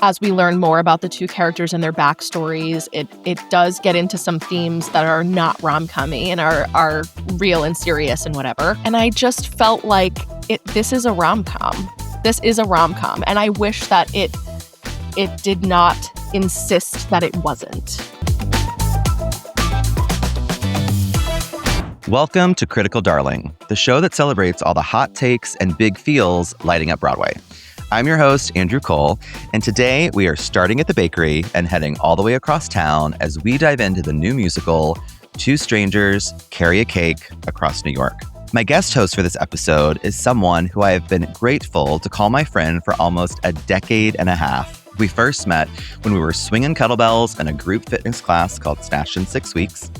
As we learn more about the two characters and their backstories, it does get into some themes that are not rom-com-y and are real and serious and whatever. And I just felt like this is a rom-com. This is a rom-com. And I wish that it did not insist that it wasn't. Welcome to Critical Darling, the show that celebrates all the hot takes and big feels lighting up Broadway. I'm your host, Andrew Cole, and today we are starting at the bakery and heading all the way across town as we dive into the new musical, Two Strangers Carry a Cake Across New York. My guest host for this episode is someone who I have been grateful to call my friend for almost a decade and a half. We first met when we were swinging kettlebells in a group fitness class called Snatched in 6 Weeks.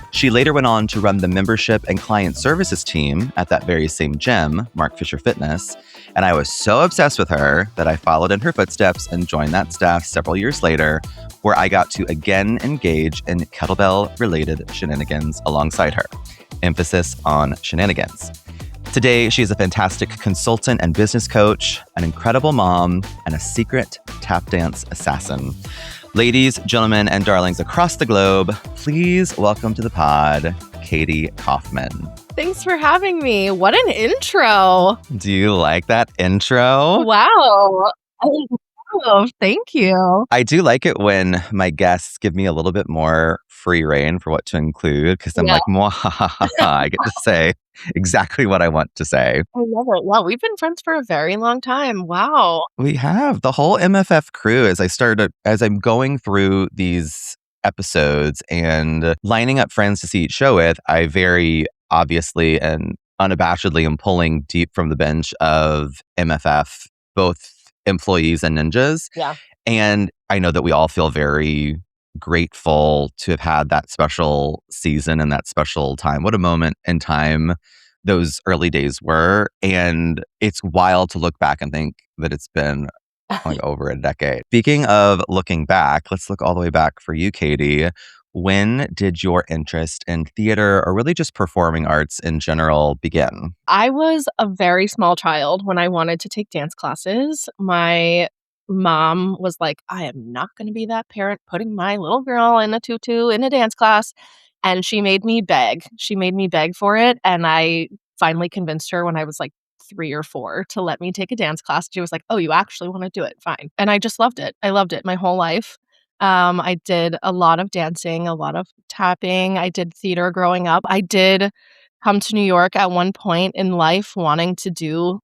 She later went on to run the membership and client services team at that very same gym, Mark Fisher Fitness. And I was so obsessed with her that I followed in her footsteps and joined that staff several years later, where I got to again engage in kettlebell-related shenanigans alongside her. Emphasis on shenanigans. Today, she is a fantastic consultant and business coach, an incredible mom, and a secret tap dance assassin. Ladies, gentlemen, and darlings across the globe, please welcome to the pod, Katie Kaufman. Thanks for having me. What an intro. Do you like that intro? Wow. Thank you. I do like it when my guests give me a little bit more free reign for what to include, because I'm like, I get to say exactly what I want to say. I love it. Wow, we've been friends for a very long time. Wow. We have the whole MFF crew. As I'm going through these episodes and lining up friends to see each show with, I very obviously and unabashedly am pulling deep from the bench of MFF, both employees and ninjas. Yeah. And I know that we all feel very grateful to have had that special season and that special time. What a moment in time those early days were. And it's wild to look back and think that it's been like over a decade. Speaking of looking back, let's look all the way back for you, Katie. When did your interest in theater or really just performing arts in general begin? I was a very small child when I wanted to take dance classes. My mom was like, I am not going to be that parent putting my little girl in a tutu in a dance class. And she made me beg. She made me beg for it. And I finally convinced her when I was like 3 or 4 to let me take a dance class. She was like, oh, you actually want to do it? Fine. And I just loved it. I loved it my whole life. I did a lot of dancing, a lot of tapping. I did theater growing up. I did come to New York at one point in life wanting to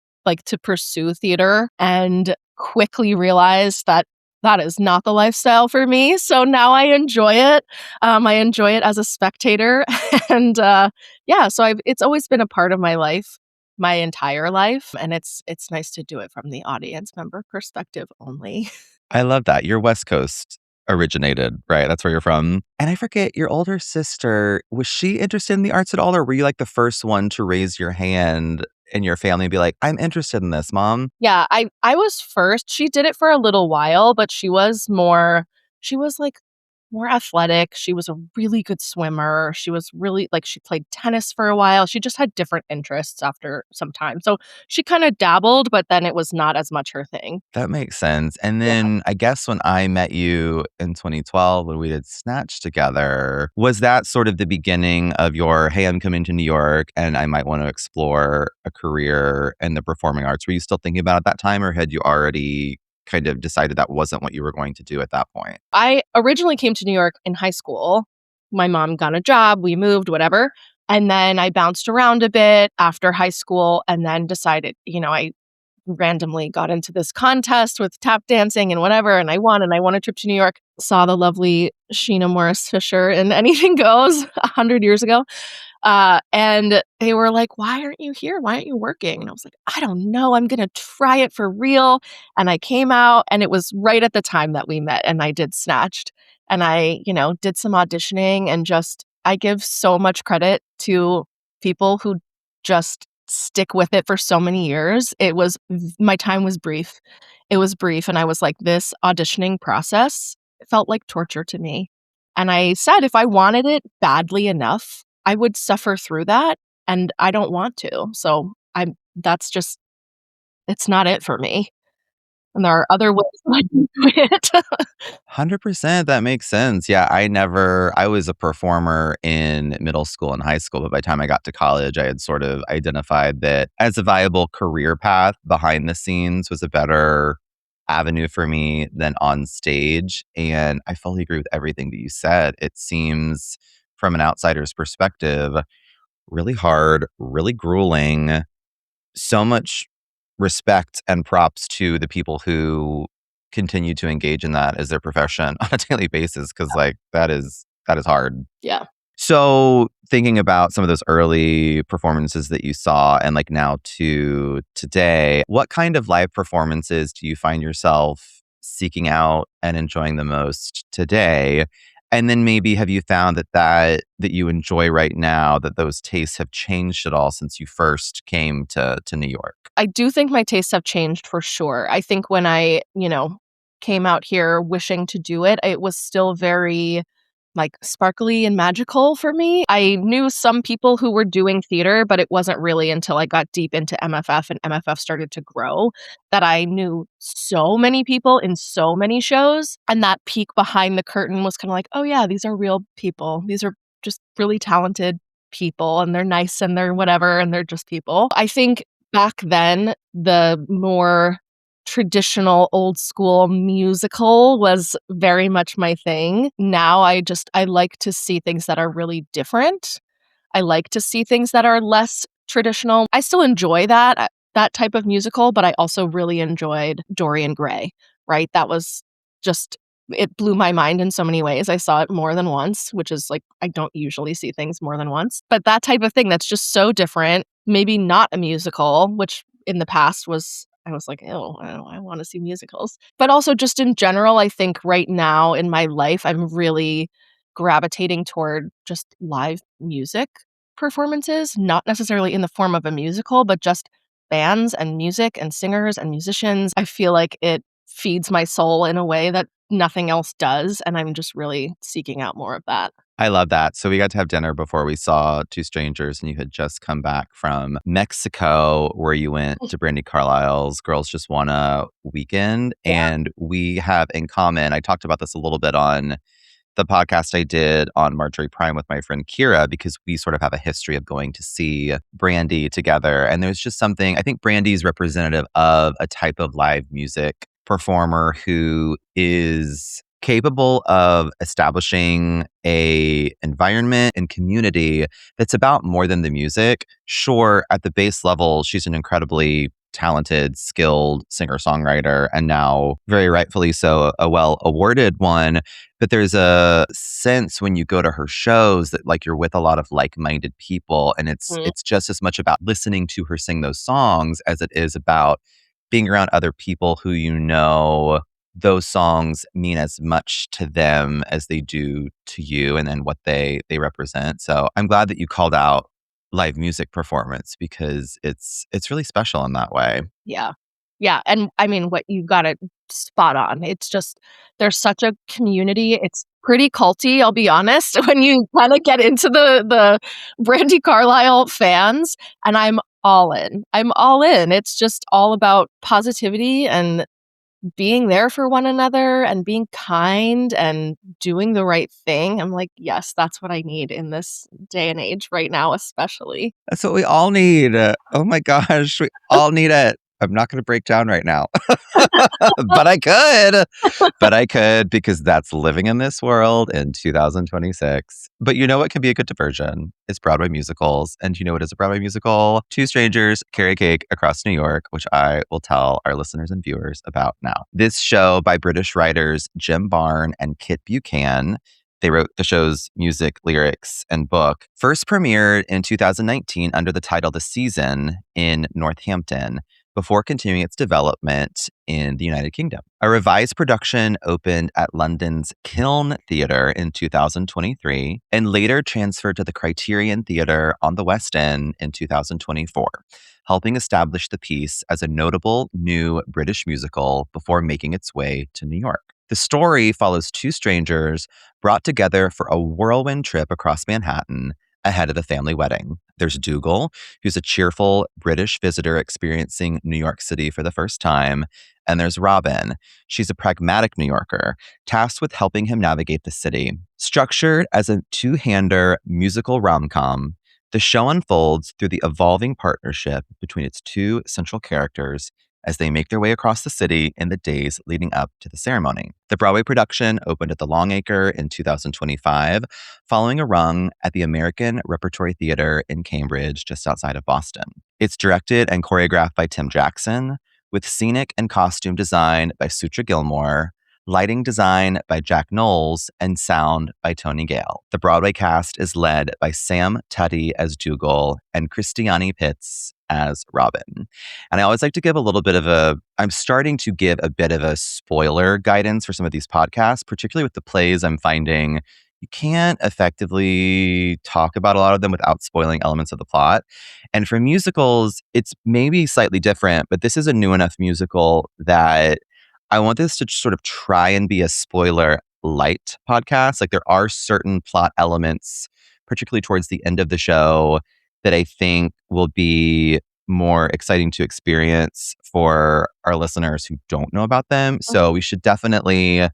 pursue theater, and quickly realized that that is not the lifestyle for me. So now I enjoy it. I enjoy it as a spectator. And so it's always been a part of my life, my entire life. And it's nice to do it from the audience member perspective only. I love that. You're West Coast originated, right? That's where you're from. And I forget, your older sister, was she interested in the arts at all? Or were you like the first one to raise your hand in your family and be like, I'm interested in this, Mom? Yeah, I was first. She did it for a little while, but she was like more athletic. She was a really good swimmer. She was really she played tennis for a while. She just had different interests after some time. So she kind of dabbled, but then it was not as much her thing. That makes sense. And then I guess when I met you in 2012, when we did Snatch together, was that sort of the beginning of your, hey, I'm coming to New York and I might want to explore a career in the performing arts? Were you still thinking about it at that time, or had you already kind of decided that wasn't what you were going to do at that point? I originally came to New York in high school. My mom got a job, we moved, whatever. And then I bounced around a bit after high school and then decided, I randomly got into this contest with tap dancing and whatever, and I won a trip to New York. Saw the lovely Sheena Morris Fisher in Anything Goes 100 years ago. And they were like, why aren't you here? Why aren't you working? And I was like, I don't know. I'm going to try it for real. And I came out, and it was right at the time that we met, and I did Snatched, and I, did some auditioning, and I give so much credit to people who just stick with it for so many years. My time was brief. It was brief. And I was like, this auditioning process felt like torture to me. And I said, if I wanted it badly enough, I would suffer through that. And I don't want to. So it's not it for me. And there are other ways I can do it. 100%. That makes sense. Yeah, I was a performer in middle school and high school, but by the time I got to college, I had sort of identified that as a viable career path, behind the scenes was a better avenue for me than on stage. And I fully agree with everything that you said. It seems, from an outsider's perspective, really hard, really grueling, so much respect and props to the people who continue to engage in that as their profession on a daily basis because like that is hard. Yeah. So thinking about some of those early performances that you saw and like now to today, what kind of live performances do you find yourself seeking out and enjoying the most today? And then maybe have you found that you enjoy right now, that those tastes have changed at all since you first came to New York? I do think my tastes have changed for sure. I think when I, came out here wishing to do it, it was still very like sparkly and magical for me. I knew some people who were doing theater, but it wasn't really until I got deep into MFF and MFF started to grow that I knew so many people in so many shows. And that peek behind the curtain was kind of like, oh, yeah, these are real people. These are just really talented people and they're nice and they're whatever and they're just people. I think back then, the more traditional old school musical was very much my thing. Now I like to see things that are really different. I like to see things that are less traditional. I still enjoy that type of musical, but I also really enjoyed Dorian Gray, right? That was just it blew my mind in so many ways. I saw it more than once, which is like I don't usually see things more than once. But that type of thing that's just so different, maybe not a musical, which in the past I was like, "Oh, I want to see musicals." But also just in general, I think right now in my life, I'm really gravitating toward just live music performances, not necessarily in the form of a musical, but just bands and music and singers and musicians. I feel like it feeds my soul in a way that nothing else does, and I'm just really seeking out more of that. I love that. So we got to have dinner before we saw Two Strangers, and you had just come back from Mexico, where you went to Brandy Carlisle's Girls Just Wanna Weekend. And we have in common, I talked about this a little bit on the podcast I did on Marjorie Prime with my friend Kira, because we sort of have a history of going to see Brandy together. And there's just something, I think Brandy's representative of a type of live music performer who is capable of establishing a environment and community that's about more than the music. Sure, at the base level, she's an incredibly talented, skilled singer-songwriter, and now, very rightfully so, a well-awarded one. But there's a sense when you go to her shows that like you're with a lot of like-minded people, and Mm. it's just as much about listening to her sing those songs as it is about being around other people who those songs mean as much to them as they do to you and then what they represent. So I'm glad that you called out live music performance because it's really special in that way. Yeah. Yeah, and I mean, what you got it spot on. It's just there's such a community. It's pretty culty, I'll be honest, when you kinda get into the Brandy Carlisle fans, and I'm all in. I'm all in. It's just all about positivity and being there for one another and being kind and doing the right thing. I'm like, "Yes, that's what I need in this day and age right now, especially." That's what we all need. Oh my gosh, we all need it. I'm not going to break down right now, but I could. But I could because that's living in this world in 2026. But you know what can be a good diversion? It's Broadway musicals. And you know what is a Broadway musical? Two Strangers Carry Cake Across New York, which I will tell our listeners and viewers about now. This show by British writers Jim Barne and Kit Buchan. They wrote the show's music, lyrics, and book. First premiered in 2019 under the title The Season in Northampton, before continuing its development in the United Kingdom. A revised production opened at London's Kiln Theatre in 2023 and later transferred to the Criterion Theatre on the West End in 2024, helping establish the piece as a notable new British musical before making its way to New York. The story follows two strangers brought together for a whirlwind trip across Manhattan ahead of the family wedding. There's Dougal, who's a cheerful British visitor experiencing New York City for the first time, And there's Robin. She's a pragmatic New Yorker, tasked with helping him navigate the city. Structured as a two-hander musical rom-com, the show unfolds through the evolving partnership between its two central characters as they make their way across the city in the days leading up to the ceremony. The Broadway production opened at the Longacre in 2025, following a run at the American Repertory Theater in Cambridge, just outside of Boston. It's directed and choreographed by Tim Jackson, with scenic and costume design by Sutra Gilmore, lighting design by Jack Knowles, and sound by Tony Gale. The Broadway cast is led by Sam Tutty as Dougal and Christiani Pitts as Robin. And I always like to give I'm starting to give a bit of a spoiler guidance for some of these podcasts, particularly with the plays. I'm finding you can't effectively talk about a lot of them without spoiling elements of the plot. And for musicals, it's maybe slightly different, but this is a new enough musical that I want this to sort of try and be a spoiler light podcast. Like there are certain plot elements, particularly towards the end of the show, that I think will be more exciting to experience for our listeners who don't know about them. So we should definitely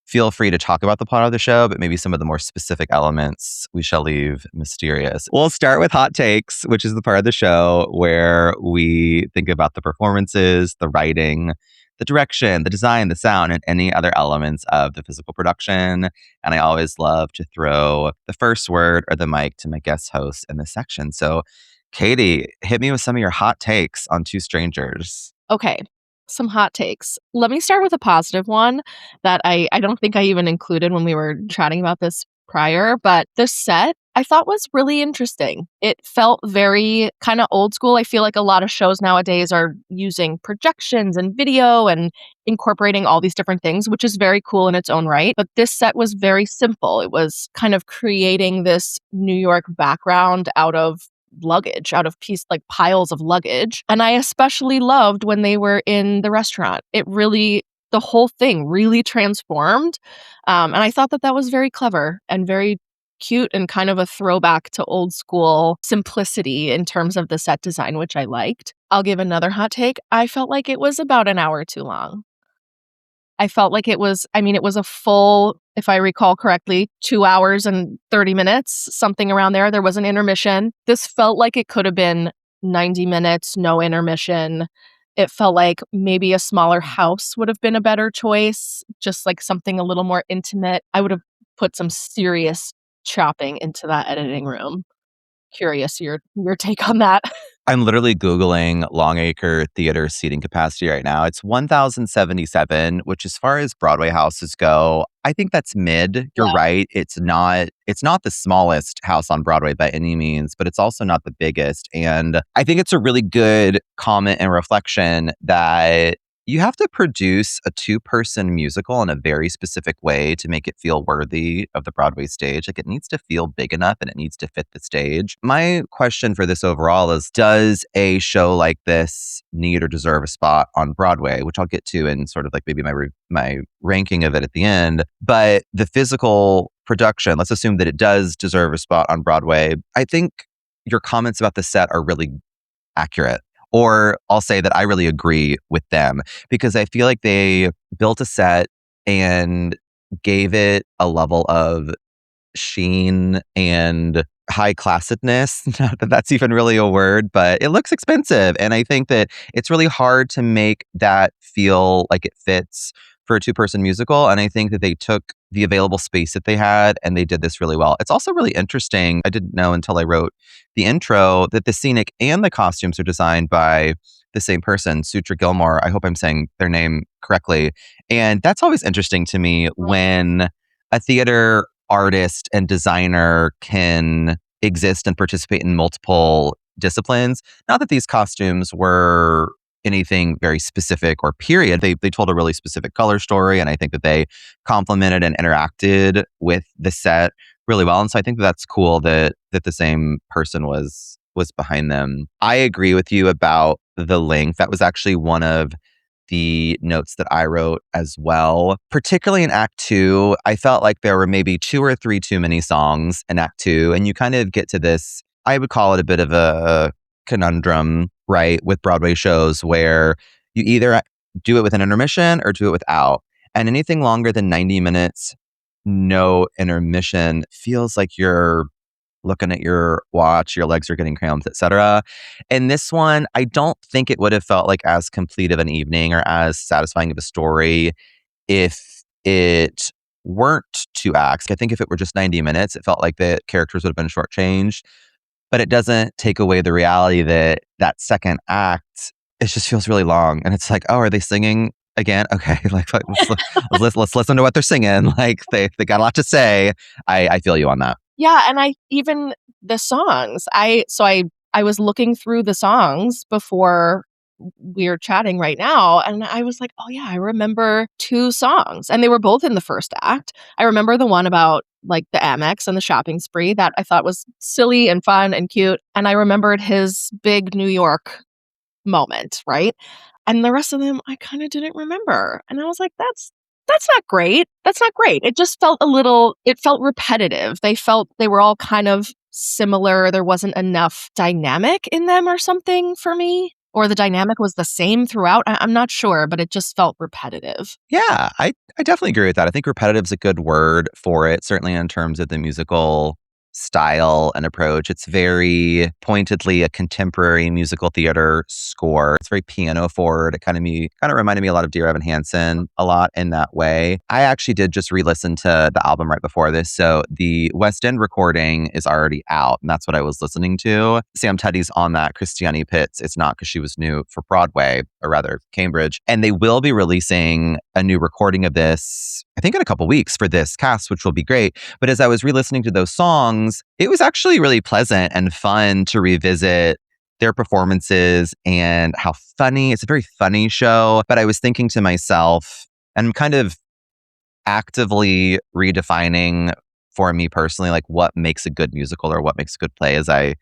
feel free to talk about the plot of the show, but maybe some of the more specific elements we shall leave mysterious. We'll start with hot takes, which is the part of the show where we think about the performances, the writing, the direction, the design, the sound, and any other elements of the physical production. And I always love to throw the first word or the mic to my guest host in this section. So, Katie, hit me with some of your hot takes on Two Strangers. Okay, some hot takes. Let me start with a positive one that I don't think I even included when we were chatting about this prior, but the set I thought was really interesting. It felt very kind of old school. I feel like a lot of shows nowadays are using projections and video and incorporating all these different things, which is very cool in its own right. But this set was very simple. It was kind of creating this New York background out of luggage, out of piles of luggage. And I especially loved when they were in the restaurant. The whole thing really transformed. And I thought that was very clever and very cute and kind of a throwback to old school simplicity in terms of the set design, which I liked. I'll give another hot take. I felt like it was about an hour too long. I felt like it was a full, if I recall correctly, 2 hours and 30 minutes, something around there. There was an intermission. This felt like it could have been 90 minutes, no intermission. It felt like maybe a smaller house would have been a better choice, just like something a little more intimate. I would have put some serious chopping into that editing room. Curious your take on that. I'm literally Googling Longacre Theatre seating capacity right now. It's 1,077, which as far as Broadway houses go, I think that's mid. You're right. It's not the smallest house on Broadway by any means, but it's also not the biggest. And I think it's a really good comment and reflection that you have to produce a two-person musical in a very specific way to make it feel worthy of the Broadway stage. Like it needs to feel big enough and it needs to fit the stage. My question for this overall is, does a show like this need or deserve a spot on Broadway? Which I'll get to in sort of like maybe my ranking of it at the end. But the physical production, let's assume that it does deserve a spot on Broadway. I think your comments about the set are really accurate. Or I'll say that I really agree with them because I feel like they built a set and gave it a level of sheen and high classedness. Not that that's even really a word, but it looks expensive. And I think that it's really hard to make that feel like it fits for a two-person musical. And I think that they took the available space that they had and they did this really well. It's also really interesting. I didn't know until I wrote the intro that the scenic and the costumes are designed by the same person, Sutra Gilmore. I hope I'm saying their name correctly. And that's always interesting to me when a theater artist and designer can exist and participate in multiple disciplines. Not that these costumes were anything very specific or period. They told a really specific color story, and I think that they complemented and interacted with the set really well. And so I think that's cool that the same person was behind them. I agree with you about the length. That was actually one of the notes that I wrote as well. Particularly in Act 2, I felt like there were maybe 2 or 3 too many songs in Act 2, and you kind of get to this, I would call it a bit of a conundrum, right, with Broadway shows where you either do it with an intermission or do it without. And anything longer than 90 minutes, no intermission, feels like you're looking at your watch, your legs are getting cramped, etc. And this one, I don't think it would have felt like as complete of an evening or as satisfying of a story if it weren't 2 acts. I think if it were just 90 minutes, it felt like the characters would have been shortchanged. But it doesn't take away the reality that that second act, it just feels really long. And it's like, oh, are they singing again? Okay, like let's listen to what they're singing. Like they got a lot to say. I feel you on that. Yeah, and I even the songs. I was looking through the songs before we're chatting right now, and I was like, "Oh yeah, I remember 2 songs." And they were both in the first act. I remember the one about like the Amex and the shopping spree that I thought was silly and fun and cute, and I remembered his big New York moment, right? And the rest of them I kind of didn't remember. And I was like, that's not great. That's not great. It just felt it felt repetitive. They were all kind of similar. There wasn't enough dynamic in them or something for me. Or the dynamic was the same throughout. I'm not sure, but it just felt repetitive. Yeah, I definitely agree with that. I think repetitive is a good word for it, certainly in terms of the musical style and approach. It's very pointedly a contemporary musical theater score. It's very piano forward. It kind of reminded me a lot of Dear Evan Hansen a lot in that way. I actually did just re-listen to the album right before this. So the West End recording is already out, and that's what I was listening to. Sam Tutty's on that. Christiani Pitts, it's not because she was new for Broadway, or rather Cambridge. And they will be releasing a new recording of this, I think in a couple weeks for this cast, which will be great. But as I was re-listening to those songs, it was actually really pleasant and fun to revisit their performances and how funny. It's a very funny show. But I was thinking to myself, and kind of actively redefining for me personally, like what makes a good musical or what makes a good play as I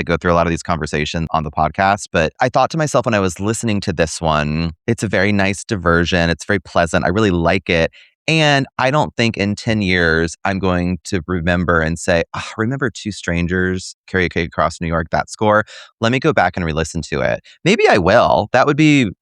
go through a lot of these conversations on the podcast. But I thought to myself when I was listening to this one, it's a very nice diversion. It's very pleasant. I really like it. And I don't think in 10 years I'm going to remember and say, oh, remember Two Strangers, Karaoke Across New York, that score? Let me go back and re-listen to it. Maybe I will. That would be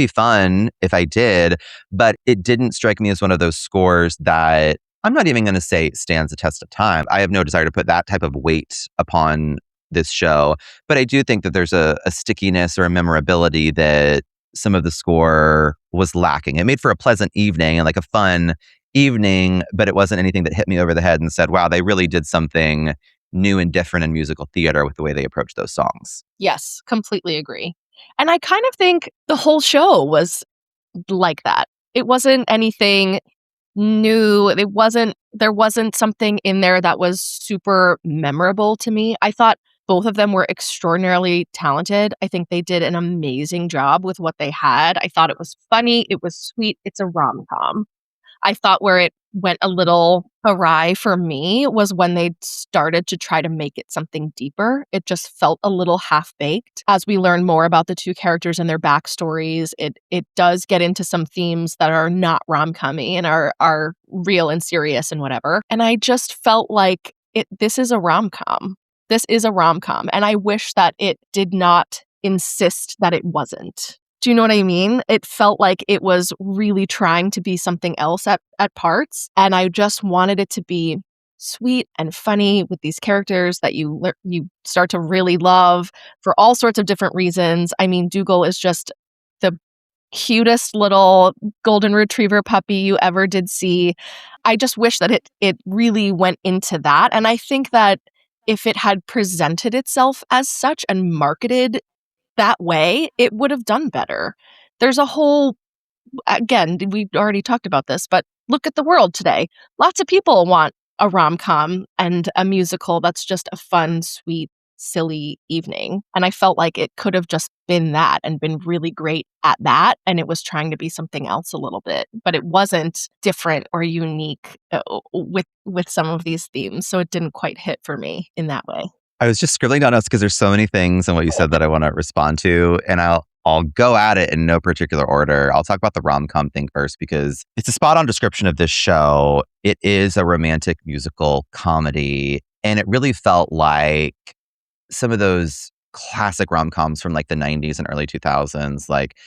fun if I did. But it didn't strike me as one of those scores that I'm not even going to say stands the test of time. I have no desire to put that type of weight upon this show. But I do think that there's a stickiness or a memorability that some of the score was lacking. It made for a pleasant evening and like a fun evening, but it wasn't anything that hit me over the head and said, wow, they really did something new and different in musical theater with the way they approached those songs. Yes, completely agree. And I kind of think the whole show was like that. It wasn't anything new. There wasn't something in there that was super memorable to me. I thought both of them were extraordinarily talented. I think they did an amazing job with what they had. I thought it was funny. It was sweet. It's a rom-com. I thought where it went a little awry for me was when they started to try to make it something deeper. It just felt a little half-baked. As we learn more about the 2 characters and their backstories, it does get into some themes that are not rom-com-y and are real and serious and whatever. And I just felt like this is a rom-com. This is a rom-com. And I wish that it did not insist that it wasn't. Do you know what I mean? It felt like it was really trying to be something else at parts. And I just wanted it to be sweet and funny with these characters that you start to really love for all sorts of different reasons. I mean, Dougal is just the cutest little golden retriever puppy you ever did see. I just wish that it really went into that. And I think that if it had presented itself as such and marketed that way, it would have done better. There's a whole, again, we already talked about this, but look at the world today. Lots of people want a rom-com and a musical that's just a fun, sweet, silly evening. And I felt like it could have just been that and been really great at that. And it was trying to be something else a little bit, but it wasn't different or unique with some of these themes. So it didn't quite hit for me in that way. I was just scribbling down notes because there's so many things in what you said that I want to respond to, and I'll go at it in no particular order. I'll talk about the rom-com thing first because it's a spot-on description of this show. It is a romantic musical comedy, and it really felt like some of those classic rom-coms from like the 90s and early 2000s, like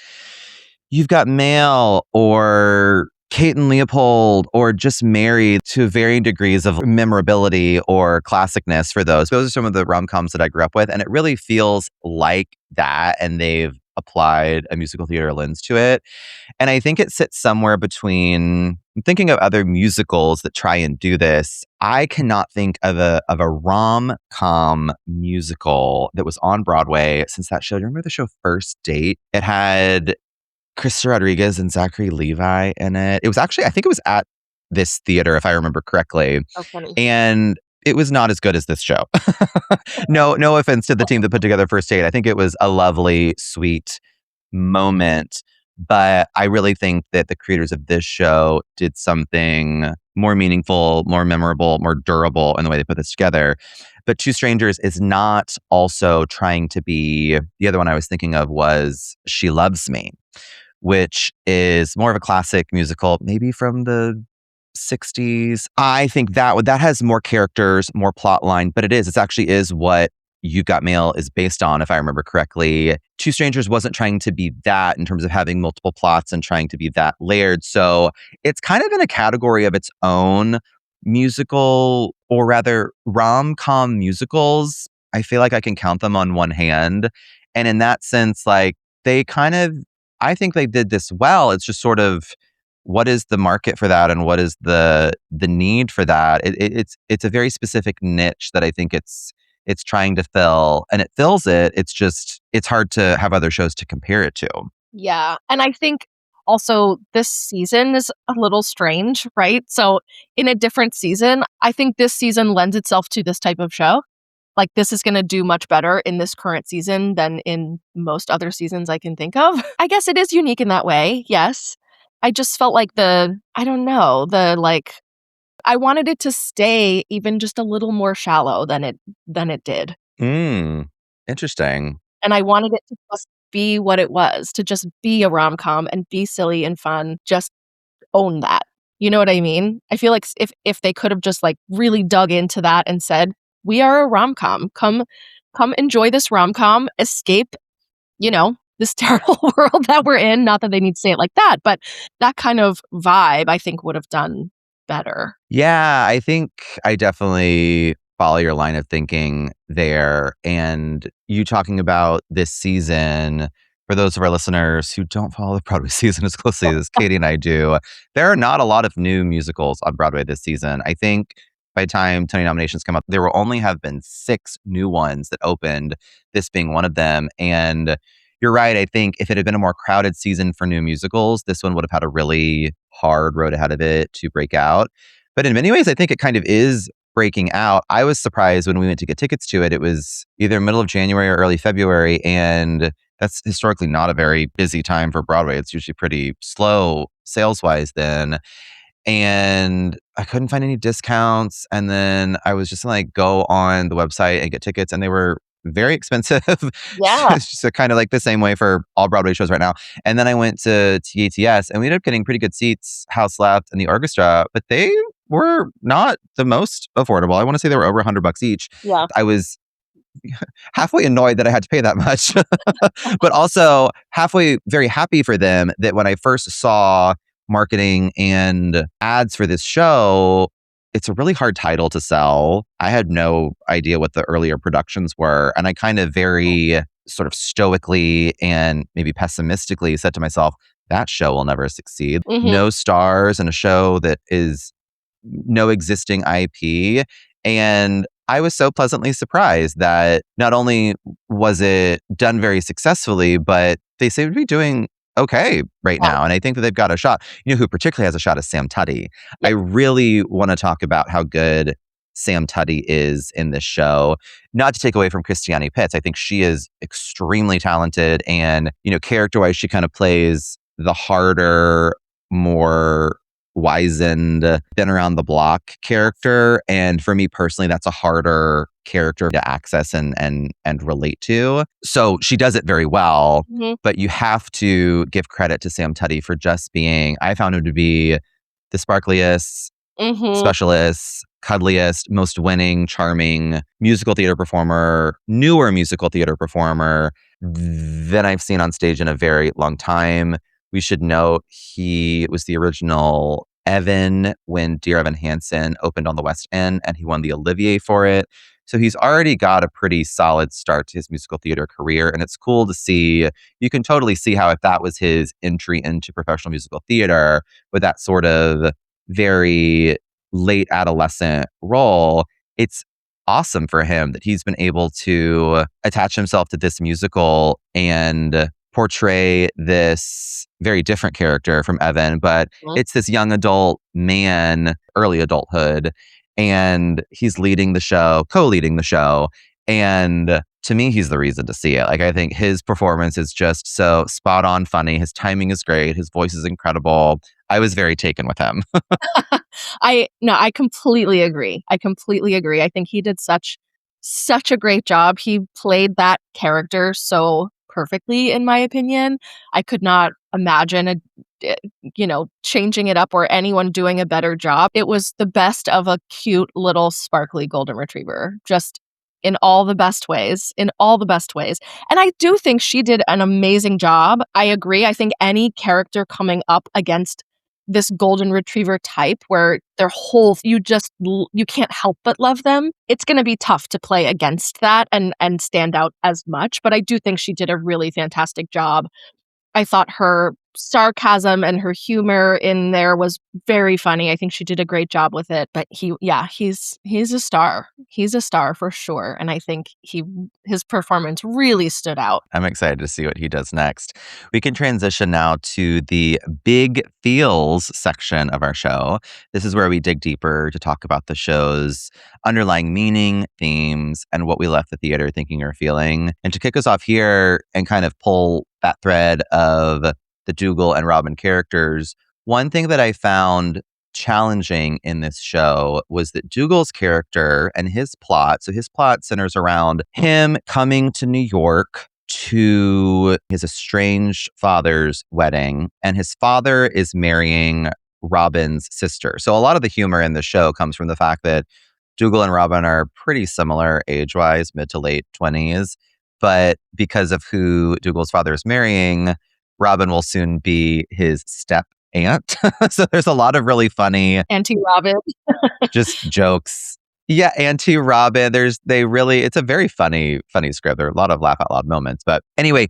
You've Got Mail or Kate and Leopold, or just married to varying degrees of memorability or classicness for those. Those are some of the rom-coms that I grew up with, and it really feels like that, and they've applied a musical theater lens to it. And I think it sits somewhere between, I'm thinking of other musicals that try and do this. I cannot think of a rom-com musical that was on Broadway since that show. Do you remember the show First Date? It had Krista Rodriguez and Zachary Levi in it. It was actually, I think it was at this theater, if I remember correctly. Oh, funny. And it was not as good as this show. No offense to the team that put together First Date. I think it was a lovely, sweet moment. But I really think that the creators of this show did something more meaningful, more memorable, more durable in the way they put this together. But Two Strangers is not also trying to be, the other one I was thinking of was She Loves Me, which is more of a classic musical, maybe from the 60s. I think that has more characters, more plot line, but it actually is what You Got Mail is based on, if I remember correctly. Two Strangers wasn't trying to be that in terms of having multiple plots and trying to be that layered. So it's kind of in a category of its own, musical, or rather rom-com musicals. I feel like I can count them on one hand. And in that sense, like, they kind of, I think they did this well. It's just sort of, what is the market for that, and what is the need for that? It's a very specific niche that I think it's trying to fill, and it fills it. It's just, it's hard to have other shows to compare it to. Yeah. And I think also this season is a little strange, right? So in a different season, I think this season lends itself to this type of show. Like, this is going to do much better in this current season than in most other seasons I can think of. I guess it is unique in that way. Yes. I just felt like I don't know, I wanted it to stay even just a little more shallow than it did. Interesting. And I wanted it to just be what it was, to just be a rom-com and be silly and fun. Just own that. You know what I mean? I feel like if they could have just like really dug into that and said, we are a rom-com. Come enjoy this rom-com, escape, this terrible world that we're in. Not that they need to say it like that, but that kind of vibe I think would have done better. Yeah, I think I definitely follow your line of thinking there. And you talking about this season, for those of our listeners who don't follow the Broadway season as closely as Katie and I do, there are not a lot of new musicals on Broadway this season. I think by the time Tony nominations come up, there will only have been 6 new ones that opened, this being one of them. And you're right. I think if it had been a more crowded season for new musicals, this one would have had a really hard road ahead of it to break out. But in many ways, I think it kind of is breaking out. I was surprised when we went to get tickets to it. It was either middle of January or early February. And that's historically not a very busy time for Broadway. It's usually pretty slow sales-wise then. And I couldn't find any discounts. And then I was just like, go on the website and get tickets. And they were very expensive. Yeah. It's just kind of like the same way for all Broadway shows right now. And then I went to TATS and we ended up getting pretty good seats, house left, and the orchestra, but they were not the most affordable. I want to say they were over $100 each. Yeah. I was halfway annoyed that I had to pay that much, but also halfway very happy for them that when I first saw marketing and ads for this show, it's a really hard title to sell. I had no idea what the earlier productions were. And I kind of very sort of stoically and maybe pessimistically said to myself, that show will never succeed. Mm-hmm. No stars in a show that is no existing IP. And I was so pleasantly surprised that not only was it done very successfully, but they seem to be doing okay right now. And I think that they've got a shot. You know who particularly has a shot is Sam Tutty. Yeah. I really want to talk about how good Sam Tutty is in this show. Not to take away from Christiani Pitts. I think she is extremely talented. And, character-wise, she kind of plays the harder, more wizened, been around the block character. And for me personally, that's a harder character to access and relate to. So she does it very well, but you have to give credit to Sam Tutty for just being, I found him to be the sparkliest, specialist, cuddliest, most winning, charming musical theater performer, newer musical theater performer than I've seen on stage in a very long time. We should note he was the original Evan when Dear Evan Hansen opened on the West End, and he won the Olivier for it. So he's already got a pretty solid start to his musical theater career. And it's cool to see, you can totally see how if that was his entry into professional musical theater with that sort of very late adolescent role, it's awesome for him that he's been able to attach himself to this musical and portray this very different character from Evan, but it's this young adult man, early adulthood, and he's leading the show, co-leading the show. And to me, he's the reason to see it. Like, I think his performance is just so spot on funny. His timing is great. His voice is incredible. I was very taken with him. I completely agree. I completely agree. I think he did such a great job. He played that character so perfectly, in my opinion. I could not imagine changing it up or anyone doing a better job. It was the best of a cute little sparkly golden retriever, just in all the best ways, in all the best ways. And I do think she did an amazing job. I agree. I think any character coming up against this golden retriever type where you can't help but love them, it's going to be tough to play against that and stand out as much. But I do think she did a really fantastic job. I thought her sarcasm and her humor in there was very funny. I think she did a great job with it. But he's a star. He's a star for sure. And I think his performance really stood out. I'm excited to see what he does next. We can transition now to the big feels section of our show. This is where we dig deeper to talk about the show's underlying meaning, themes, and what we left the theater thinking or feeling. And to kick us off here and kind of pull that thread of the Dougal and Robin characters, one thing that I found challenging in this show was that Dougal's character and his plot, so his plot centers around him coming to New York to his estranged father's wedding, and his father is marrying Robin's sister. So a lot of the humor in the show comes from the fact that Dougal and Robin are pretty similar age-wise, mid to late 20s. But because of who Dougal's father is marrying, Robin will soon be his step aunt. So there's a lot of really funny Auntie Robin just jokes. Yeah, Auntie Robin. It's a very funny script. There are a lot of laugh out loud moments. But anyway,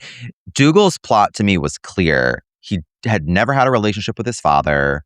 Dougal's plot to me was clear. He had never had a relationship with his father.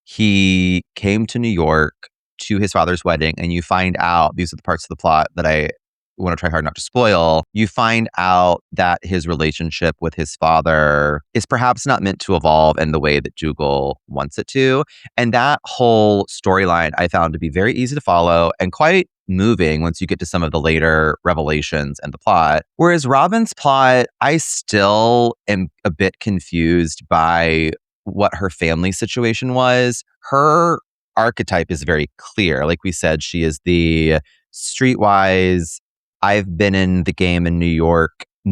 He came to New York to his father's wedding, and you find out, these are the parts of the plot that I want to try hard not to spoil. You find out that his relationship with his father is perhaps not meant to evolve in the way that Dougal wants it to. And that whole storyline I found to be very easy to follow and quite moving once you get to some of the later revelations and the plot. Whereas Robin's plot, I still am a bit confused by what her family situation was. Her archetype is very clear. Like we said, she is the streetwise, I've been in the game in New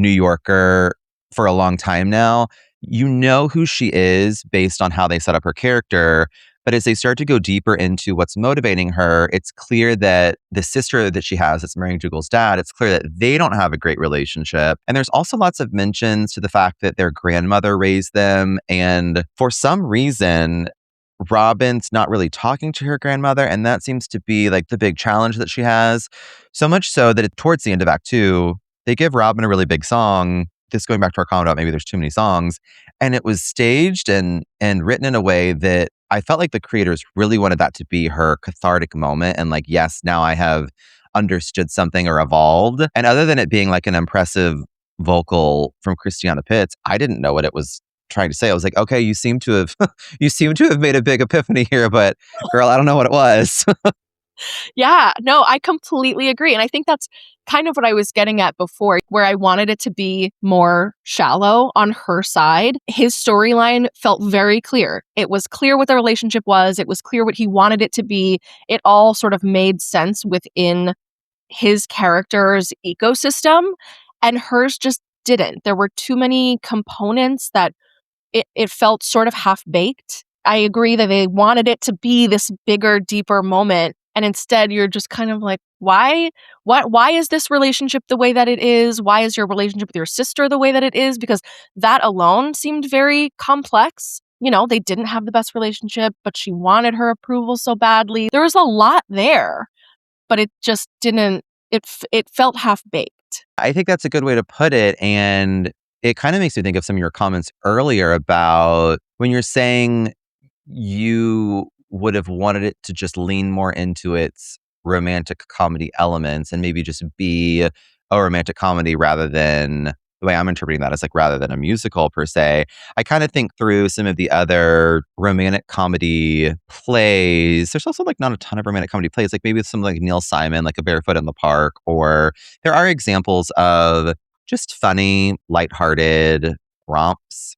Yorker for a long time now. You know who she is based on how they set up her character. But as they start to go deeper into what's motivating her, it's clear that the sister that she has that's marrying Dougal's dad, it's clear that they don't have a great relationship. And there's also lots of mentions to the fact that their grandmother raised them. And for some reason, Robin's not really talking to her grandmother, and that seems to be like the big challenge that she has. So much so that towards the end of Act 2, they give Robin a really big song. This going back to our comment about maybe there's too many songs. And it was staged and written in a way that I felt like the creators really wanted that to be her cathartic moment. And like, yes, now I have understood something or evolved. And other than it being like an impressive vocal from Christiani Pitts, I didn't know what it was trying to say. I was like, okay, you seem to have made a big epiphany here, but girl, I don't know what it was. Yeah, no, I completely agree. And I think that's kind of what I was getting at before, where I wanted it to be more shallow on her side. His storyline felt very clear. It was clear what the relationship was. It was clear what he wanted it to be. It all sort of made sense within his character's ecosystem, and hers just didn't. There were too many components that it felt sort of half-baked. I agree that they wanted it to be this bigger, deeper moment, And instead, you're just kind of like, why? Why is this relationship the way that it is? Why is your relationship with your sister the way that it is? Because that alone seemed very complex. They didn't have the best relationship, but she wanted her approval so badly. There was a lot there, but it just didn't, it felt half-baked. I think that's a good way to put it. And it kind of makes me think of some of your comments earlier about when you're saying you would have wanted it to just lean more into its romantic comedy elements and maybe just be a romantic comedy rather than the way I'm interpreting that is like rather than a musical per se. I kind of think through some of the other romantic comedy plays. There's also like not a ton of romantic comedy plays, like maybe some like Neil Simon, like A Barefoot in the Park, or there are examples of just funny, lighthearted romps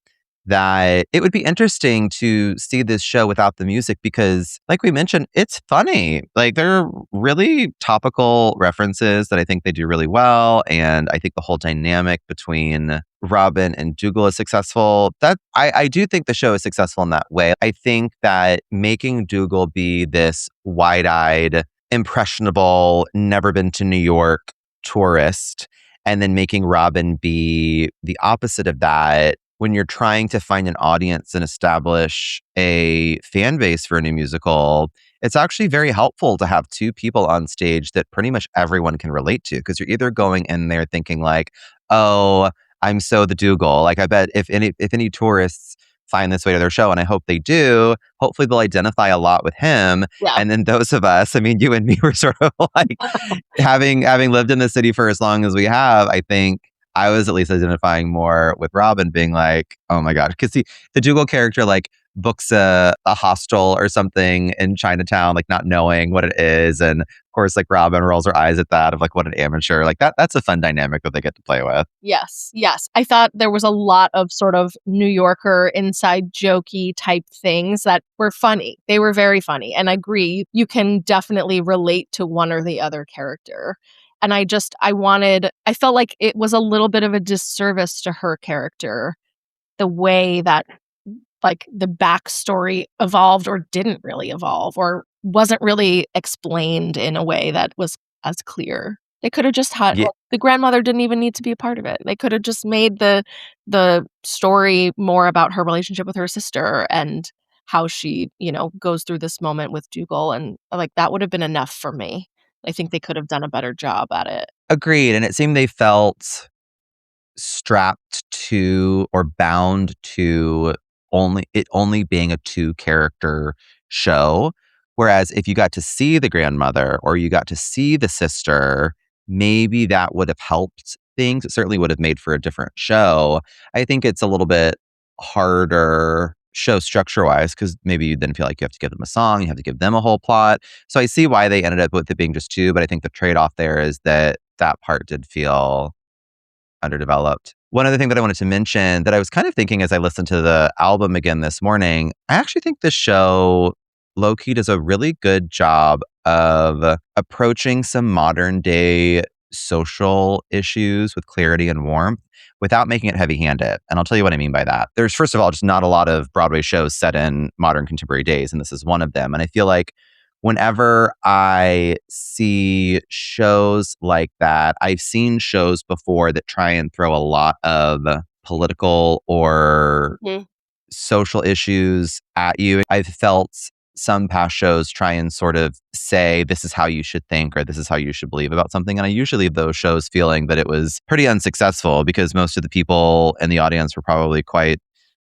that it would be interesting to see this show without the music because, like we mentioned, it's funny. Like, there are really topical references that I think they do really well. And I think the whole dynamic between Robin and Dougal is successful. That I do think the show is successful in that way. I think that making Dougal be this wide-eyed, impressionable, never been to New York tourist, and then making Robin be the opposite of that when you're trying to find an audience and establish a fan base for a new musical, it's actually very helpful to have two people on stage that pretty much everyone can relate to, because you're either going in there thinking like, oh, I'm so the Dougal. Like, I bet if any tourists find this way to their show, and I hope they do, hopefully they'll identify a lot with him. Yeah. And then those of us, I mean, you and me were sort of like having lived in the city for as long as we have, I think I was at least identifying more with Robin being like, oh my gosh, because the Dougal character like books a hostel or something in Chinatown, like not knowing what it is. And of course, like Robin rolls her eyes at that of like, what an amateur. Like that's a fun dynamic that they get to play with. Yes. I thought there was a lot of sort of New Yorker inside jokey type things that were funny. They were very funny. And I agree, you can definitely relate to one or the other character. And I felt like it was a little bit of a disservice to her character, the way that like the backstory evolved or didn't really evolve or wasn't really explained in a way that was as clear. They could have just had the grandmother didn't even need to be a part of it. They could have just made the story more about her relationship with her sister and how she, goes through this moment with Dougal, and like that would have been enough for me. I think they could have done a better job at it. Agreed. And it seemed they felt strapped to or bound to only being a two character show. Whereas if you got to see the grandmother or you got to see the sister, maybe that would have helped things. It certainly would have made for a different show. I think it's a little bit harder show structure wise because maybe you then feel like you have to give them a song, you have to give them a whole plot. So I see why they ended up with it being just two, but I think the trade-off there is that part did feel underdeveloped. One other thing that I wanted to mention that I was kind of thinking as I listened to the album again this morning, I actually think the show low-key does a really good job of approaching some modern day social issues with clarity and warmth without making it heavy-handed. And I'll tell you what I mean by that. There's, first of all, just not a lot of Broadway shows set in modern contemporary days, and this is one of them. And I feel like whenever I see shows like that, I've seen shows before that try and throw a lot of political or social issues at you. I've felt some past shows try and sort of say, this is how you should think or this is how you should believe about something. And I usually leave those shows feeling that it was pretty unsuccessful because most of the people in the audience were probably quite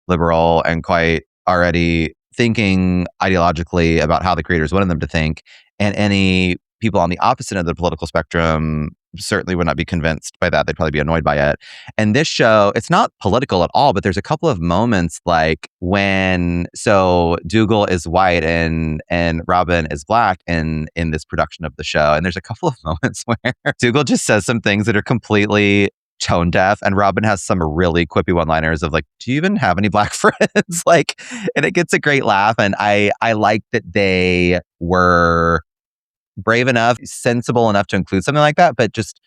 liberal and quite already thinking ideologically about how the creators wanted them to think. And any people on the opposite end of the political spectrum certainly would not be convinced by that. They'd probably be annoyed by it. And this show, it's not political at all, but there's a couple of moments like so Dougal is white and Robin is black in this production of the show. And there's a couple of moments where Dougal just says some things that are completely tone deaf, and Robin has some really quippy one-liners of like, do you even have any black friends? Like, and it gets a great laugh. And I like that they were brave enough, sensible enough to include something like that, but just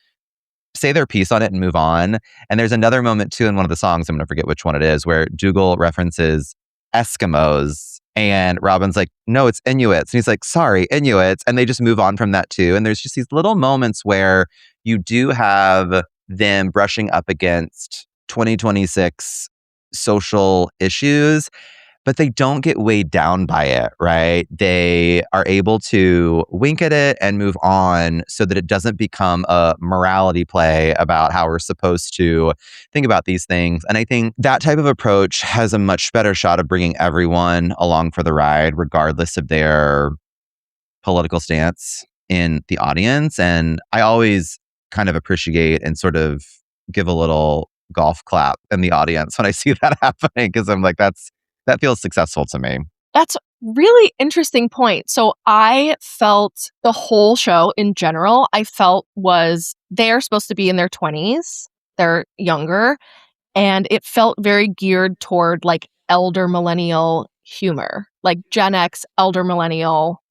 say their piece on it and move on. And there's another moment too in one of the songs, I'm going to forget which one it is, where Dougal references Eskimos And Robin's like, no, it's Inuits. And he's like, sorry, Inuits. And they just move on from that too. And there's just these little moments where you do have them brushing up against 2026 social issues, but they don't get weighed down by it, right? They are able to wink at it and move on so that it doesn't become a morality play about how we're supposed to think about these things. And I think that type of approach has a much better shot of bringing everyone along for the ride, regardless of their political stance in the audience. And I always kind of appreciate and sort of give a little golf clap in the audience when I see that happening, because I'm like, that feels successful to me. That's really interesting point. So I felt the whole show in general, I felt was they're supposed to be in their 20s. They're younger. And it felt very geared toward like elder millennial humor, like Gen X, elder millennial,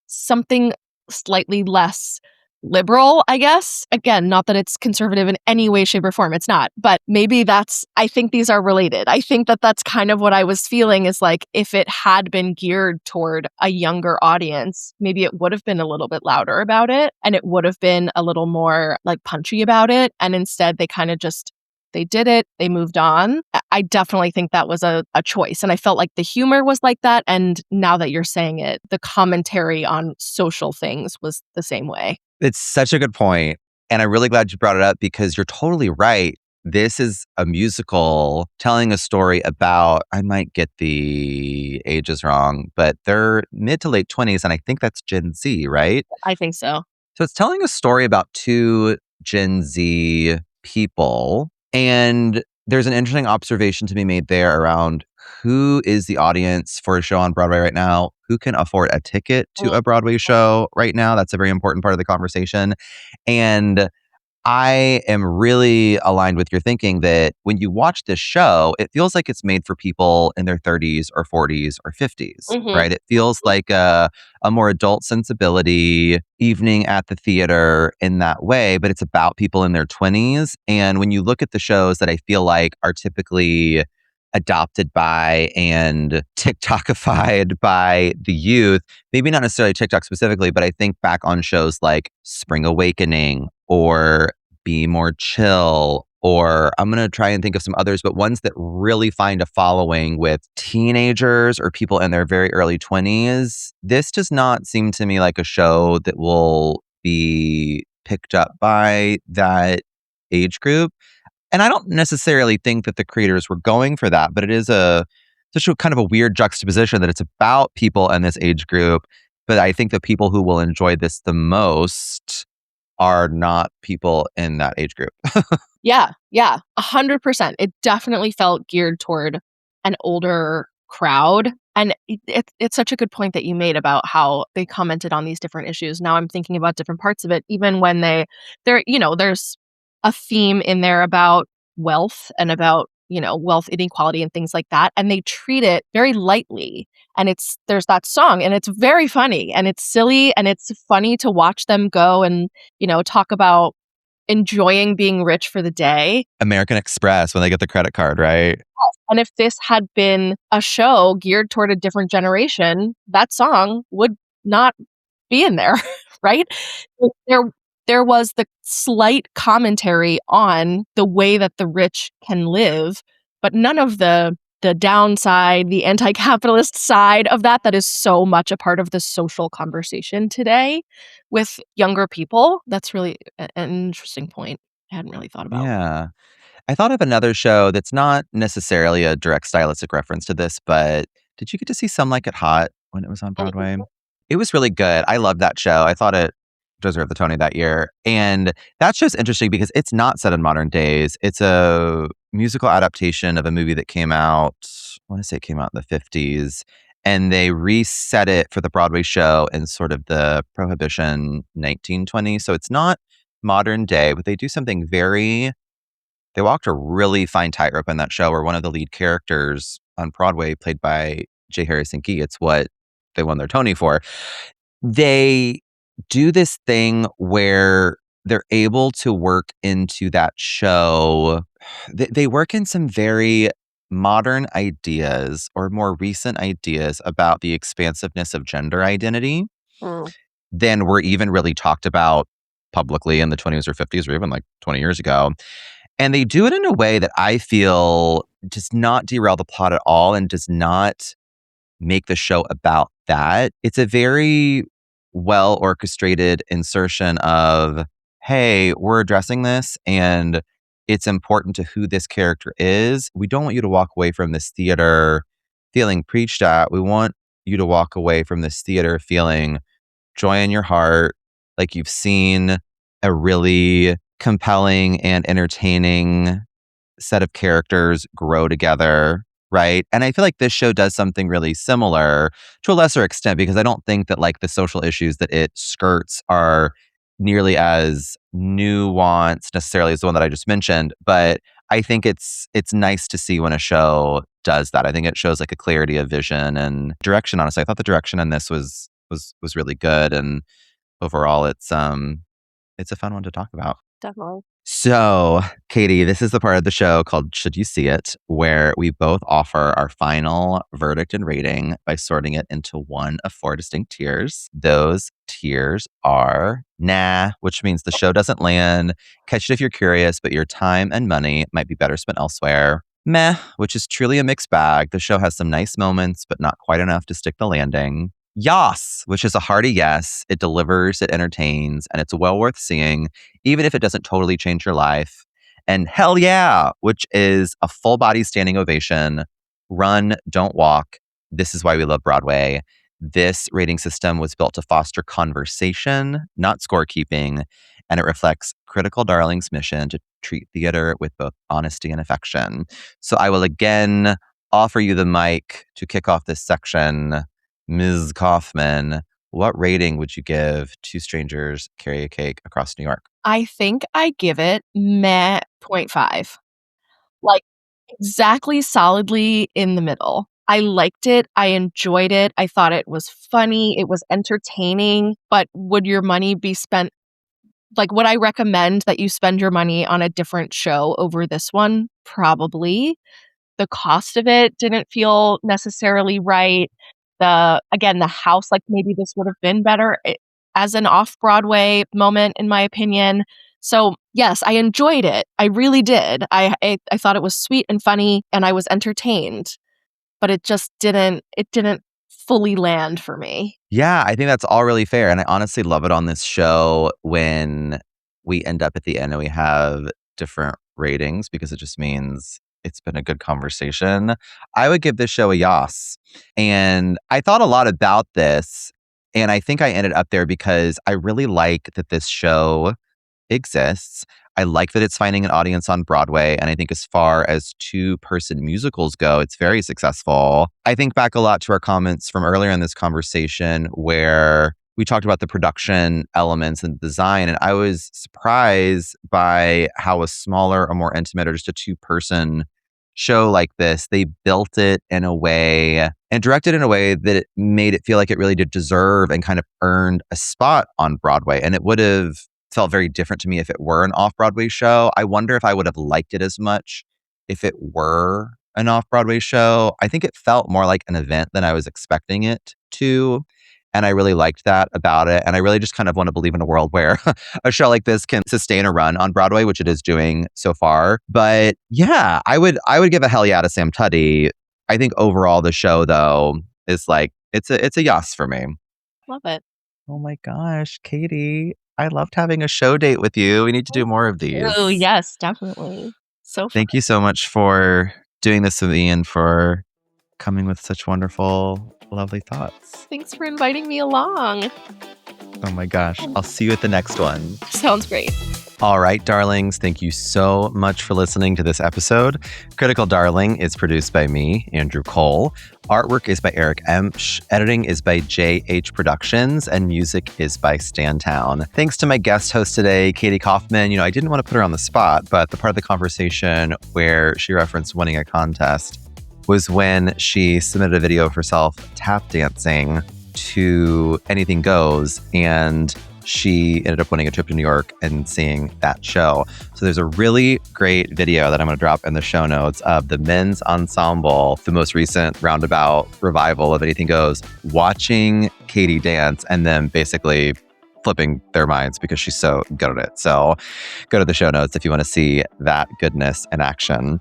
something slightly less liberal, I guess. Again, not that it's conservative in any way, shape, or form. It's not. But maybe I think these are related. I think that that's kind of what I was feeling is like if it had been geared toward a younger audience, maybe it would have been a little bit louder about it and it would have been a little more like punchy about it. And instead, they kind of just they did it. They moved on. I definitely think that was a choice. And I felt like the humor was like that. And now that you're saying it, the commentary on social things was the same way. It's such a good point. And I'm really glad you brought it up because you're totally right. This is a musical telling a story about, I might get the ages wrong, but they're mid to late 20s. And I think that's Gen Z, right? I think so. So it's telling a story about two Gen Z people. And there's an interesting observation to be made there around who is the audience for a show on Broadway right now? Who can afford a ticket to a Broadway show right now? That's a very important part of the conversation. And I am really aligned with your thinking that when you watch this show, it feels like it's made for people in their 30s or 40s or 50s, right? It feels like a more adult sensibility evening at the theater in that way, but it's about people in their 20s. And when you look at the shows that I feel like are typically adopted by and TikTokified by the youth, maybe not necessarily TikTok specifically, but I think back on shows like Spring Awakening or Be More Chill, or I'm going to try and think of some others, but ones that really find a following with teenagers or people in their very early 20s. This does not seem to me like a show that will be picked up by that age group. And I don't necessarily think that the creators were going for that, but it is such a kind of a weird juxtaposition that it's about people in this age group. But I think the people who will enjoy this the most are not people in that age group. Yeah, 100%. It definitely felt geared toward an older crowd. And it's such a good point that you made about how they commented on these different issues. Now I'm thinking about different parts of it, even when there's a theme in there about wealth and about, wealth inequality and things like that. And they treat it very lightly. And there's that song and it's very funny and it's silly and it's funny to watch them go and, talk about enjoying being rich for the day. American Express when they get the credit card, right? And if this had been a show geared toward a different generation, that song would not be in there, right? There was the slight commentary on the way that the rich can live, but none of the downside, the anti-capitalist side of that is so much a part of the social conversation today with younger people. That's really an interesting point I hadn't really thought about. Yeah. I thought of another show that's not necessarily a direct stylistic reference to this, but did you get to see Some Like It Hot when it was on Broadway? It was really good. I loved that show. I thought it deserved the Tony that year. And that show's interesting because it's not set in modern days. It's a musical adaptation of a movie that came out, I want to say it came out in the 50s. And they reset it for the Broadway show in sort of the Prohibition 1920s. So it's not modern day, but they do something they walked a really fine tightrope in that show where one of the lead characters on Broadway, played by J. Harrison Key, it's what they won their Tony for. They do this thing where they're able to work into that show. They work in some very modern ideas or more recent ideas about the expansiveness of gender identity Mm. than were even really talked about publicly in the 20s or 50s or even like 20 years ago. And they do it in a way that I feel does not derail the plot at all and does not make the show about that. It's a very well orchestrated insertion of, hey, we're addressing this and it's important to who this character is. We don't want you to walk away from this theater feeling preached at. We want you to walk away from this theater feeling joy in your heart, like you've seen a really compelling and entertaining set of characters grow together, right? And I feel like this show does something really similar to a lesser extent because I don't think that like the social issues that it skirts are nearly as nuanced necessarily as the one that I just mentioned, but I think it's nice to see when a show does that. I think it shows like a clarity of vision and direction. Honestly, I thought the direction in this was really good, and overall, it's a fun one to talk about. Definitely. So, Katie, this is the part of the show called Should You See It, where we both offer our final verdict and rating by sorting it into one of four distinct tiers. Those tiers are nah, which means the show doesn't land, catch it if you're curious, but your time and money might be better spent elsewhere. Meh, which is truly a mixed bag. The show has some nice moments, but not quite enough to stick the landing. Yas, which is a hearty yes. It delivers, it entertains, and it's well worth seeing, even if it doesn't totally change your life. And hell yeah, which is a full body standing ovation. Run, don't walk. This is why we love Broadway. This rating system was built to foster conversation, not scorekeeping, and it reflects Critical Darling's mission to treat theater with both honesty and affection. So I will again offer you the mic to kick off this section. Ms. Kaufman, what rating would you give Two Strangers Carry a Cake Across New York? I think I give it meh 0.5. Like exactly solidly in the middle. I liked it. I enjoyed it. I thought it was funny. It was entertaining. But would your money be spent? Like, would I recommend that you spend your money on a different show over this one? Probably. The cost of it didn't feel necessarily right. The house, like maybe this would have been better as an off-Broadway moment, in my opinion. So yes, I enjoyed it. I really did. I thought it was sweet and funny, and I was entertained. But it didn't fully land for me. Yeah, I think that's all really fair. And I honestly love it on this show when we end up at the end and we have different ratings because it just means it's been a good conversation. I would give this show a yas. And I thought a lot about this. And I think I ended up there because I really like that this show exists. I like that it's finding an audience on Broadway. And I think as far as two-person musicals go, it's very successful. I think back a lot to our comments from earlier in this conversation where we talked about the production elements and design. And I was surprised by how a smaller or more intimate or just a two-person show like this, they built it in a way and directed in a way that it made it feel like it really did deserve and kind of earned a spot on Broadway. And it would have felt very different to me if it were an off-Broadway show. I wonder if I would have liked it as much if it were an off-Broadway show. I think it felt more like an event than I was expecting it to. And I really liked that about it. And I really just kind of want to believe in a world where a show like this can sustain a run on Broadway, which it is doing so far. But yeah, I would give a hell yeah to Sam Tutty. I think overall the show though is like it's a yes for me. Love it. Oh my gosh, Katie, I loved having a show date with you. We need to do more of these. Oh, yes, definitely. So fun. Thank you so much for doing this with me and for coming with such wonderful, lovely thoughts. Thanks for inviting me along. Oh my gosh. I'll see you at the next one. Sounds great. All right, darlings. Thank you so much for listening to this episode. Critical Darling is produced by me, Andrew Cole. Artwork is by Eric Emsch. Editing is by JH Productions. And music is by Stantown. Thanks to my guest host today, Katie Kaufman. I didn't want to put her on the spot, but the part of the conversation where she referenced winning a contest was when she submitted a video of herself tap dancing to Anything Goes. And she ended up winning a trip to New York and seeing that show. So there's a really great video that I'm going to drop in the show notes of the men's ensemble, the most recent roundabout revival of Anything Goes, watching Katie dance and then basically flipping their minds because she's so good at it. So go to the show notes if you want to see that goodness in action.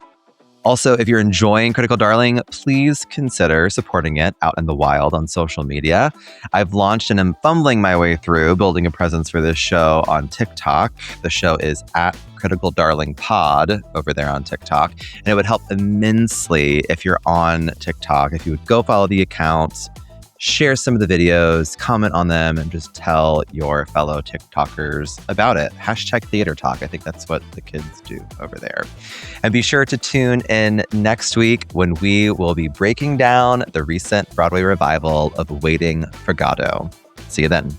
Also, if you're enjoying Critical Darling, please consider supporting it out in the wild on social media. I've launched and am fumbling my way through building a presence for this show on TikTok. The show is at Critical Darling Pod over there on TikTok. And it would help immensely if you're on TikTok, if you would go follow the account, share some of the videos, comment on them, and just tell your fellow TikTokers about it. #Theater Talk. I think that's what the kids do over there. And be sure to tune in next week when we will be breaking down the recent Broadway revival of Waiting for Godot. See you then.